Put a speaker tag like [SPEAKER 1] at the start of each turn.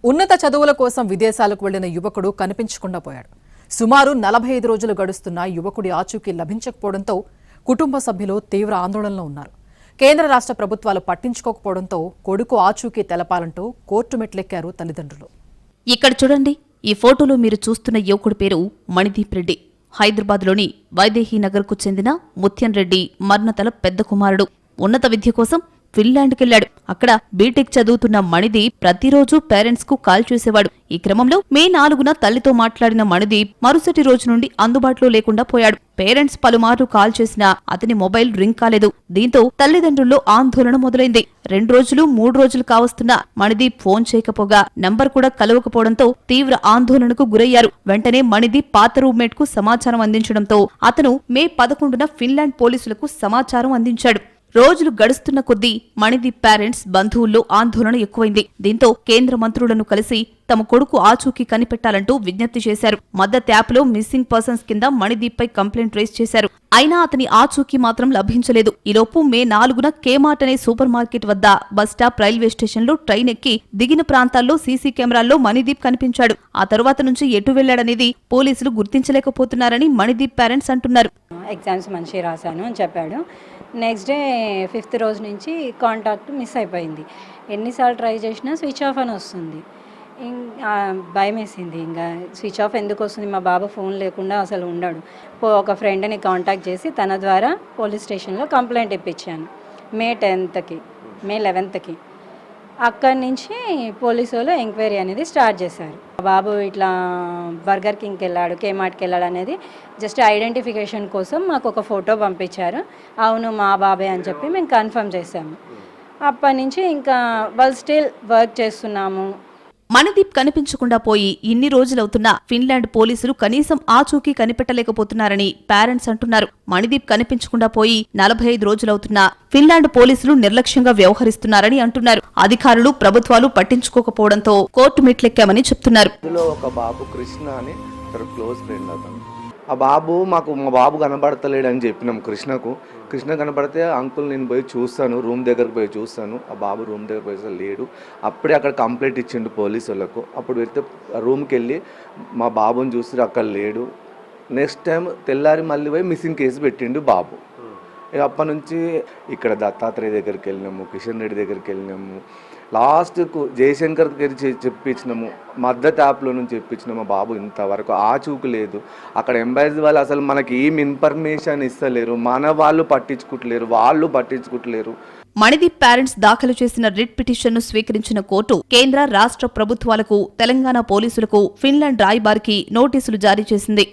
[SPEAKER 1] ఉన్నత చదువుల కోసం విదేశాలకు వెళ్లిన యువకుడు కనిపించకుండా పోయాడు. సుమారు 45 రోజులు గడుస్తున్న యువకుడి ఆచూకీ లభించకపోవడంతో కుటుంబ సభ్యులు తీవ్ర ఆందోళనలో ఉన్నారు. కేంద్ర రాష్ట్ర ప్రభుత్వాలు పట్టించుకోకపోవడంతో కొడుకు ఆచూకీ తెలపాలంటూ కోర్టు మెట్లెక్కారు తల్లిదండ్రులు.
[SPEAKER 2] ఇక్కడ చూడండి, ఈ ఫోటోలో మీరు చూస్తున్న యువకుడి పేరు మణిదీప్ రెడ్డి. హైదరాబాద్లోని వైదేహీ నగర్కు చెందిన ముత్యం రెడ్డి మర్నతల పెద్ద కుమారుడు. ఉన్నత విద్య కోసం ఫిన్లాండ్కెళ్లాడు. అక్కడ బీటెక్ చదువుతున్న మణిదీప్ ప్రతిరోజు పేరెంట్స్ కు కాల్ చేసేవాడు. ఈ క్రమంలో మే 4న తల్లితో మాట్లాడిన మణిదీప్ మరుసటి రోజు నుండి అందుబాటులో లేకుండా పోయాడు. పేరెంట్స్ పలుమార్లు కాల్ చేసినా అతని మొబైల్ రింగ్ కాలేదు. దీంతో తల్లిదండ్రుల్లో ఆందోళన మొదలైంది. 2 రోజులు 3 రోజులు కావస్తున్నా మణిదీప్ ఫోన్ చేయకపోగా నంబర్ కూడా కలవకపోవడంతో తీవ్ర ఆందోళనకు గురయ్యారు. వెంటనే మణిదీప్ పాత రూమ్మేట్ కు సమాచారం అందించడంతో అతను మే 11న ఫిన్లాండ్ పోలీసులకు సమాచారం అందించాడు. రోజులు గడుస్తున్న కొద్దీ మణిదీప్ పేరెంట్స్ బంధువుల్లో ఆందోళన ఎక్కువైంది. దీంతో కేంద్ర మంత్రులను కలిసి తమ కొడుకు ఆచూకీ కనిపెట్టాలంటూ విజ్ఞప్తి చేశారు. మద్దతు యాప్లో మిస్సింగ్ పర్సన్స్ కింద మణిదీప్ పై కంప్లైంట్ రైజ్ చేశారు. అయినా అతని ఆచూకీ మాత్రం లభించలేదు. ఈలోపు మే 4న కేమార్ట్ అనే సూపర్ మార్కెట్ వద్ద బస్టాప్, రైల్వే స్టేషన్లో ట్రైన్ ఎక్కి దిగిన ప్రాంతాల్లో సీసీ కెమెరాల్లో మణిదీప్ కనిపించాడు. ఆ తరువాత నుంచి ఎటు వెళ్లాడనేది పోలీసులు గుర్తించలేకపోతున్నారని మణిదీప్ పేరెంట్స్ అంటున్నారు.
[SPEAKER 3] ఎగ్జామ్స్ మంచిగా రాశాను అని చెప్పాడు. నెక్స్ట్ డే 5th రోజు నుంచి కాంటాక్ట్ మిస్ అయిపోయింది. ఎన్నిసార్లు ట్రై చేసినా స్విచ్ ఆఫ్ అని వస్తుంది. భయం వేసింది. ఇంకా స్విచ్ ఆఫ్ ఎందుకు వస్తుంది, మా బాబు ఫోన్ లేకుండా అసలు ఉండడు. ఒక ఫ్రెండ్ని కాంటాక్ట్ చేసి తన ద్వారా పోలీస్ స్టేషన్లో కంప్లైంట్ ఇప్పించాను మే 11కి. అక్కడి నుంచి పోలీసు వాళ్ళు ఎంక్వైరీ అనేది స్టార్ట్ చేశారు. బాబు ఇట్లా బర్గర్ కింగ్కి వెళ్ళాడు, కేమార్ట్కి వెళ్ళాడు అనేది జస్ట్ ఐడెంటిఫికేషన్ కోసం మాకు ఒక ఫోటో పంపించారు. అవును మా బాబే అని చెప్పి మేము కన్ఫర్మ్ చేశాము. అప్పటి నుంచి ఇంకా వాళ్ళు స్టిల్ వర్క్ చేస్తున్నాము.
[SPEAKER 2] మణిదీప్ కనిపించకుండా పోయి ఇన్ని రోజులవుతున్నా ఫిన్లాండ్ పోలీసులు కనీసం ఆచూకీ కనిపెట్టలేకపోతున్నారని పేరెంట్స్ అంటున్నారు. మణిదీప్ కనిపించకుండా పోయి 45 రోజులవుతున్నా ఫిన్లాండ్ పోలీసులు నిర్లక్ష్యంగా వ్యవహరిస్తున్నారని అంటున్నారు. అధికారులు, ప్రభుత్వాలు పట్టించుకోకపోవడంతో కోర్టు మెట్లెక్కామని చెప్తున్నారు.
[SPEAKER 4] ఒక బాబు కృష్ణ అని క్లోజ్ ఫ్రెండ్ అతను. ఆ బాబు మా బాబు కనబడతలేడని చెప్పినాం కృష్ణ కనబడితే అంకుల్ నేను పోయి చూస్తాను, రూమ్ దగ్గరకు పోయి చూస్తాను. ఆ బాబు రూమ్ దగ్గర పోయి లేడు. అప్పుడే అక్కడ కంప్లైంట్ ఇచ్చిండు పోలీసు వాళ్ళకు. అప్పుడు వెళ్తే రూమ్కి వెళ్ళి మా బాబుని చూస్తే అక్కడ లేడు. నెక్స్ట్ టైం తెల్లారి మళ్ళీ పోయి మిస్సింగ్ కేసు పెట్టిండు బాబు. అప్పటి నుంచి ఇక్కడ దత్తాత్రేయ దగ్గరికి వెళ్ళినాము, కిషన్ రెడ్డి దగ్గరికి వెళ్ళినాము, లాస్ట్కు జయశంకర్ దగ్గర చెప్పించినాము, మద్దతు యాప్లో నుంచి చెప్పించినాము. బాబు ఇంతవరకు ఆచూకు లేదు. అక్కడ ఎంబైసీ వాళ్ళు అసలు మనకి ఏం ఇన్ఫర్మేషన్ ఇస్తలేరు, మన వాళ్ళు పట్టించుకుంటలేరు.
[SPEAKER 2] మణిదీప్ పేరెంట్స్ దాఖలు చేసిన రిట్ పిటిషన్ను స్వీకరించిన కోర్టు కేంద్ర, రాష్ట్ర ప్రభుత్వాలకు, తెలంగాణ పోలీసులకు, ఫిన్లాండ్ రాయబారికి నోటీసులు జారీ చేసింది.